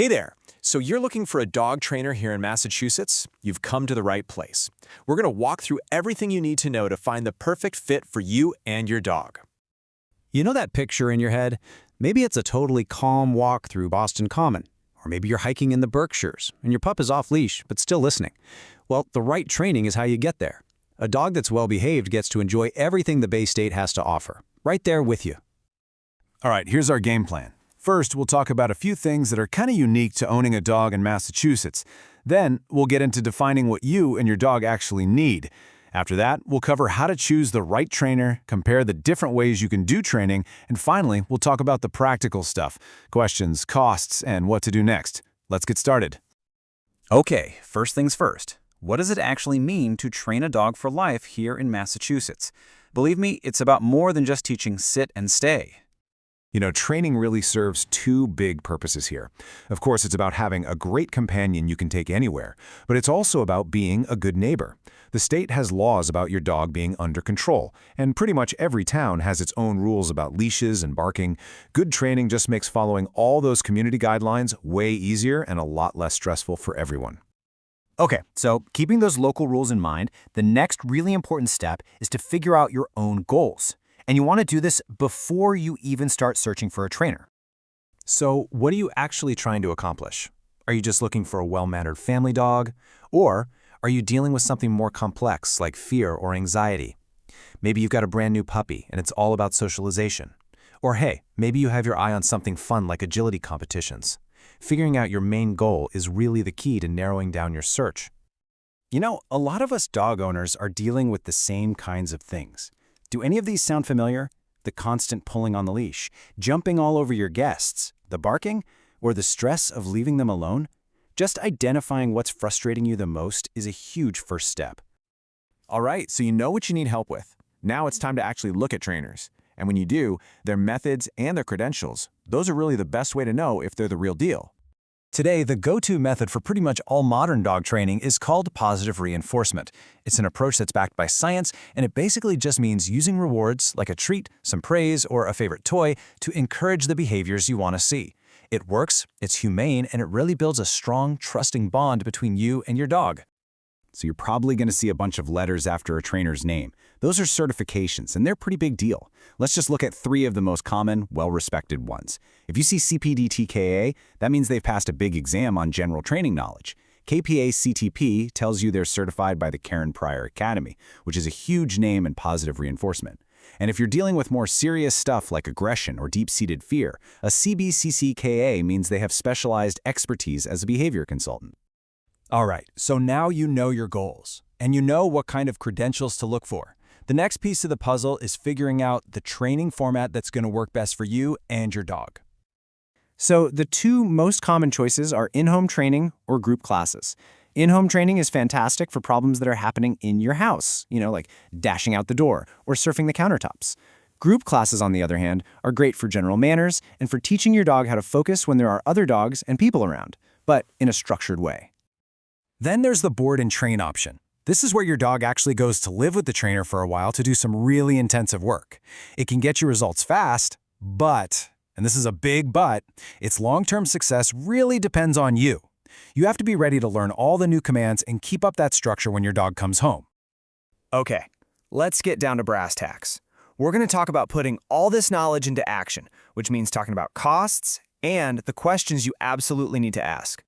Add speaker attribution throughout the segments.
Speaker 1: Hey there! So you're looking for a dog trainer here in Massachusetts? You've come to the right place. We're going to walk through everything you need to know to find the perfect fit for you and your dog.
Speaker 2: You know that picture in your head? Maybe it's a totally calm walk through Boston Common. Or maybe you're hiking in the Berkshires, and your pup is off leash, but still listening. Well, the right training is how you get there. A dog that's well-behaved gets to enjoy everything the Bay State has to offer, right there with you.
Speaker 3: All right, here's our game plan. First, we'll talk about a few things that are kind of unique to owning a dog in Massachusetts. Then, we'll get into defining what you and your dog actually need. After that, we'll cover how to choose the right trainer, compare the different ways you can do training, and finally, we'll talk about the practical stuff, questions, costs, and what to do next. Let's get started.
Speaker 4: Okay, first things first. What does it actually mean to train a dog for life here in Massachusetts? Believe me, it's about more than just teaching sit and stay.
Speaker 3: You know, training really serves two big purposes here. Of course, it's about having a great companion you can take anywhere, but it's also about being a good neighbor. The state has laws about your dog being under control, and pretty much every town has its own rules about leashes and barking. Good training just makes following all those community guidelines way easier and a lot less stressful for everyone.
Speaker 4: Okay, so keeping those local rules in mind, the next really important step is to figure out your own goals. And you want to do this before you even start searching for a trainer.
Speaker 2: So, what are you actually trying to accomplish? Are you just looking for a well-mannered family dog? Or are you dealing with something more complex like fear or anxiety? Maybe you've got a brand new puppy and it's all about socialization. Or hey, maybe you have your eye on something fun like agility competitions. Figuring out your main goal is really the key to narrowing down your search. You know, a lot of us dog owners are dealing with the same kinds of things. Do any of these sound familiar? The constant pulling on the leash, jumping all over your guests, the barking, or the stress of leaving them alone? Just identifying what's frustrating you the most is a huge first step.
Speaker 1: All right, so you know what you need help with. Now it's time to actually look at trainers. And when you do, their methods and their credentials, those are really the best way to know if they're the real deal.
Speaker 2: Today, the go-to method for pretty much all modern dog training is called positive reinforcement. It's an approach that's backed by science, and it basically just means using rewards like a treat, some praise, or a favorite toy to encourage the behaviors you want to see. It works, it's humane, and it really builds a strong, trusting bond between you and your dog.
Speaker 5: So you're probably going to see a bunch of letters after a trainer's name. Those are certifications, and they're a pretty big deal. Let's just look at three of the most common, well-respected ones. If you see CPD-TKA, that means they've passed a big exam on general training knowledge. KPA-CTP tells you they're certified by the Karen Pryor Academy, which is a huge name in positive reinforcement. And if you're dealing with more serious stuff like aggression or deep-seated fear, a CBCCKA means they have specialized expertise as a behavior consultant.
Speaker 2: All right, so now you know your goals, and you know what kind of credentials to look for. The next piece of the puzzle is figuring out the training format that's going to work best for you and your dog. So the two most common choices are in-home training or group classes. In-home training is fantastic for problems that are happening in your house, like dashing out the door or surfing the countertops. Group classes, on the other hand, are great for general manners and for teaching your dog how to focus when there are other dogs and people around, but in a structured way. Then there's the board and train option. This is where your dog actually goes to live with the trainer for a while to do some really intensive work. It can get you results fast, but, and this is a big but, its long-term success really depends on you. You have to be ready to learn all the new commands and keep up that structure when your dog comes home.
Speaker 6: Okay, let's get down to brass tacks. We're going to talk about putting all this knowledge into action, which means talking about costs and the questions you absolutely need to ask.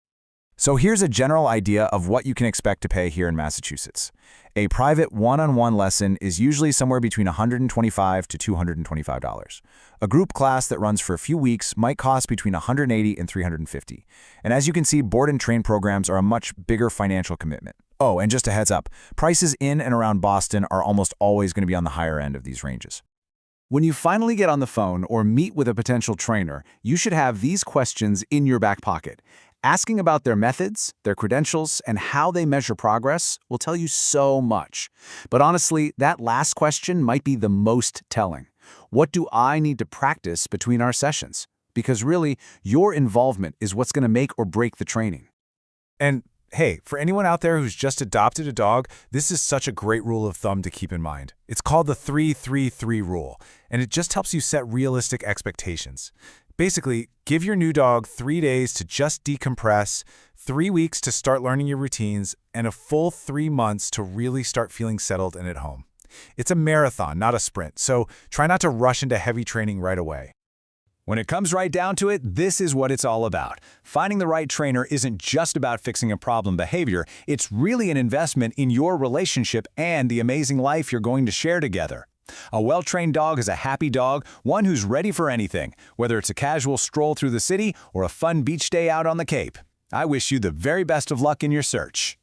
Speaker 3: So here's a general idea of what you can expect to pay here in Massachusetts. A private one-on-one lesson is usually somewhere between $125 to $225. A group class that runs for a few weeks might cost between $180 and $350. And as you can see, board and train programs are a much bigger financial commitment. Oh, and just a heads up, prices in and around Boston are almost always going to be on the higher end of these ranges. When you finally get on the phone or meet with a potential trainer, you should have these questions in your back pocket. Asking about their methods, their credentials, and how they measure progress will tell you so much. But honestly, that last question might be the most telling. What do I need to practice between our sessions? Because really, your involvement is what's going to make or break the training. And hey, for anyone out there who's just adopted a dog, this is such a great rule of thumb to keep in mind. It's called the 3-3-3 rule, and it just helps you set realistic expectations.
Speaker 1: Basically, give your new dog 3 days to just decompress, 3 weeks to start learning your routines, and a full 3 months to really start feeling settled and at home. It's a marathon, not a sprint, so try not to rush into heavy training right away.
Speaker 2: When it comes right down to it, this is what it's all about. Finding the right trainer isn't just about fixing a problem behavior, it's really an investment in your relationship and the amazing life you're going to share together. A well-trained dog is a happy dog, one who's ready for anything, whether it's a casual stroll through the city or a fun beach day out on the Cape. I wish you the very best of luck in your search.